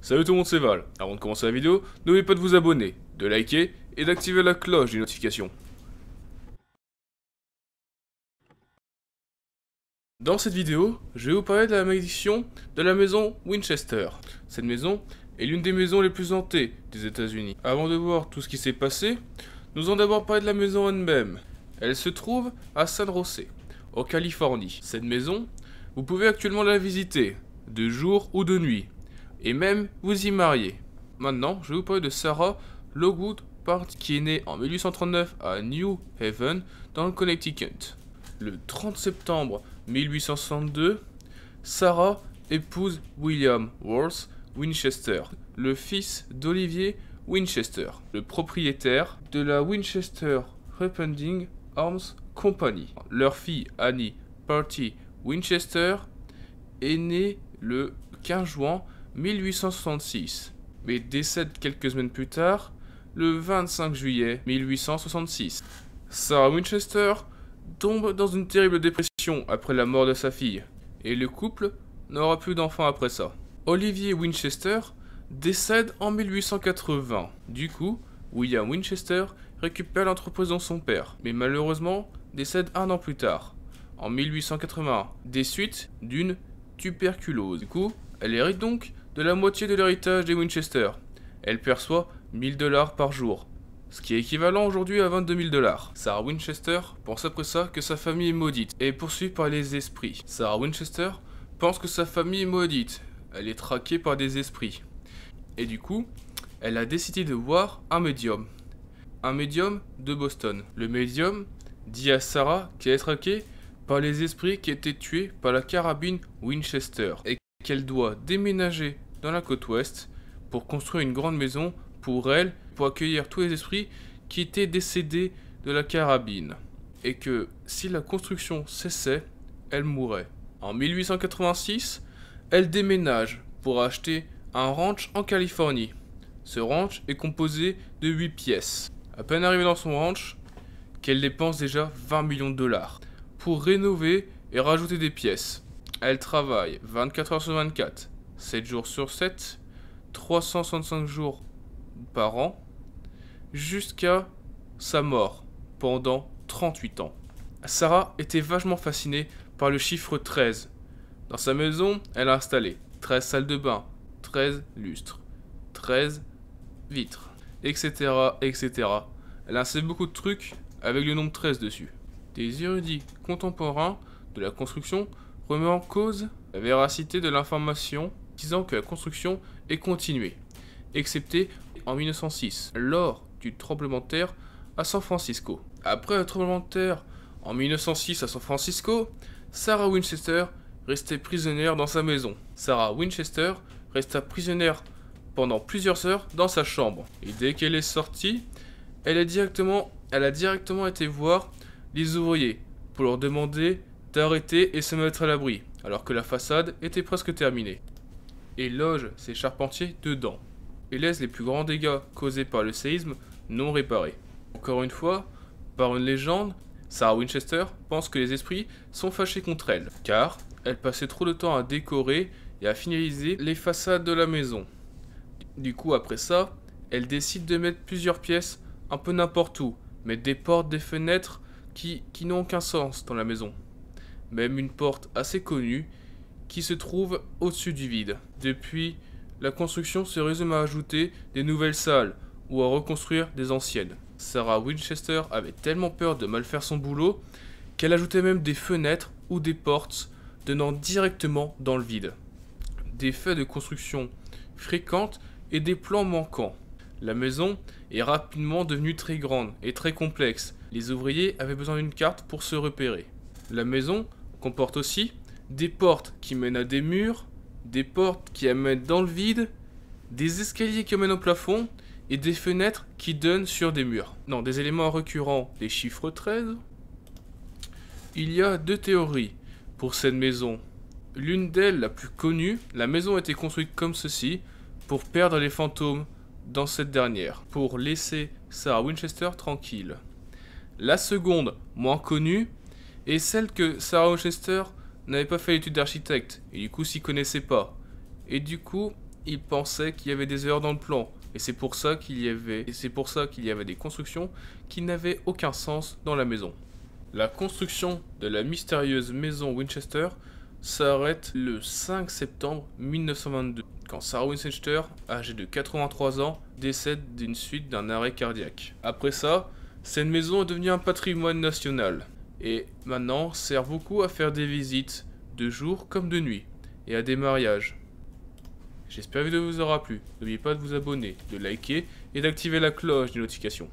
Salut tout le monde, c'est Val. Avant de commencer la vidéo, n'oubliez pas de vous abonner, de liker et d'activer la cloche des notifications. Dans cette vidéo, je vais vous parler de la malédiction de la maison Winchester. Cette maison est l'une des maisons les plus hantées des États-Unis. Avant de voir tout ce qui s'est passé, nous allons d'abord parler de la maison elle-même. Elle se trouve à San José, en Californie. Cette maison, vous pouvez actuellement la visiter, de jour ou de nuit, et même vous y marier. Maintenant, je vais vous parler de Sarah Lockwood Part, qui est née en 1839 à New Haven, dans le Connecticut. Le 30 septembre 1862, Sarah épouse William Worth Winchester, le fils d'Olivier Winchester, le propriétaire de la Winchester Repenting Arms Company. Leur fille Annie Party Winchester est née le 15 juin 1866, mais décède quelques semaines plus tard, le 25 juillet 1866. Sarah Winchester tombe dans une terrible dépression après la mort de sa fille, et le couple n'aura plus d'enfants après ça. Olivier Winchester décède en 1880. Du coup, William Winchester récupère l'entreprise de son père, mais malheureusement décède un an plus tard, en 1881, des suites d'une tuberculose. Du coup, elle hérite donc de la moitié de l'héritage des Winchester. Elle perçoit 1000 $ par jour, ce qui est équivalent aujourd'hui à 22 000 $. Sarah Winchester pense après ça que sa famille est maudite et est poursuivie par les esprits. Sarah Winchester pense que sa famille est maudite, elle est traquée par des esprits. Et du coup, elle a décidé de voir un médium de Boston. Le médium dit à Sarah qu'elle est traquée par les esprits qui étaient tués par la carabine Winchester et qu'elle doit déménager dans la côte ouest pour construire une grande maison pour elle, pour accueillir tous les esprits qui étaient décédés de la carabine, et que si la construction cessait, elle mourrait. En 1886, elle déménage pour acheter un ranch en Californie. Ce ranch est composé de 8 pièces. À peine arrivée dans son ranch, qu'elle dépense déjà 20 millions de $, pour rénover et rajouter des pièces. Elle travaille 24 heures sur 24, 7 jours sur 7, 365 jours par an, jusqu'à sa mort, pendant 38 ans. Sarah était vachement fascinée par le chiffre 13. Dans sa maison, elle a installé 13 salles de bain, 13 lustres, 13 vitres, etc., etc. Elle a installé beaucoup de trucs avec le nombre 13 dessus. Des érudits contemporains de la construction remettent en cause la véracité de l'information, disant que la construction est continuée, excepté en 1906, lors du tremblement de terre à San Francisco. Après le tremblement de terre en 1906 à San Francisco, Sarah Winchester restait prisonnière dans sa maison. Sarah Winchester resta prisonnière pendant plusieurs heures dans sa chambre. Et dès qu'elle est sortie, elle a directement été voir les ouvriers pour leur demander d'arrêter et se mettre à l'abri, alors que la façade était presque terminée, et loge ses charpentiers dedans, et laisse les plus grands dégâts causés par le séisme non réparés. Encore une fois, par une légende, Sarah Winchester pense que les esprits sont fâchés contre elle, car elle passait trop de temps à décorer et à finaliser les façades de la maison. Du coup, après ça, elle décide de mettre plusieurs pièces un peu n'importe où, mettre des portes, des fenêtres qui n'ont aucun sens dans la maison. Même une porte assez connue qui se trouve au-dessus du vide. Depuis, la construction se résume à ajouter des nouvelles salles ou à reconstruire des anciennes. Sarah Winchester avait tellement peur de mal faire son boulot qu'elle ajoutait même des fenêtres ou des portes donnant directement dans le vide. Des faits de construction fréquentes et des plans manquants. La maison est rapidement devenue très grande et très complexe. Les ouvriers avaient besoin d'une carte pour se repérer. La maison comporte aussi des portes qui mènent à des murs, des portes qui amènent dans le vide, des escaliers qui mènent au plafond et des fenêtres qui donnent sur des murs. Dans des éléments récurrents des chiffres 13, il y a deux théories pour cette maison. L'une d'elles, la plus connue, la maison a été construite comme ceci pour perdre les fantômes dans cette dernière, pour laisser Sarah Winchester tranquille. La seconde, moins connue, est celle que Sarah Winchester n'avait pas fait l'étude d'architecte, et du coup s'y connaissait pas. Et du coup, ils pensaient qu'il y avait des erreurs dans le plan. Et c'est pour ça qu'il y avait des constructions qui n'avaient aucun sens dans la maison. La construction de la mystérieuse maison Winchester s'arrête le 5 septembre 1922, quand Sarah Winchester, âgée de 83 ans, décède d'une suite d'un arrêt cardiaque. Après ça, cette maison est devenue un patrimoine national, et maintenant sert beaucoup à faire des visites, de jour comme de nuit, et à des mariages. J'espère que la vidéo vous aura plu. N'oubliez pas de vous abonner, de liker et d'activer la cloche des notifications.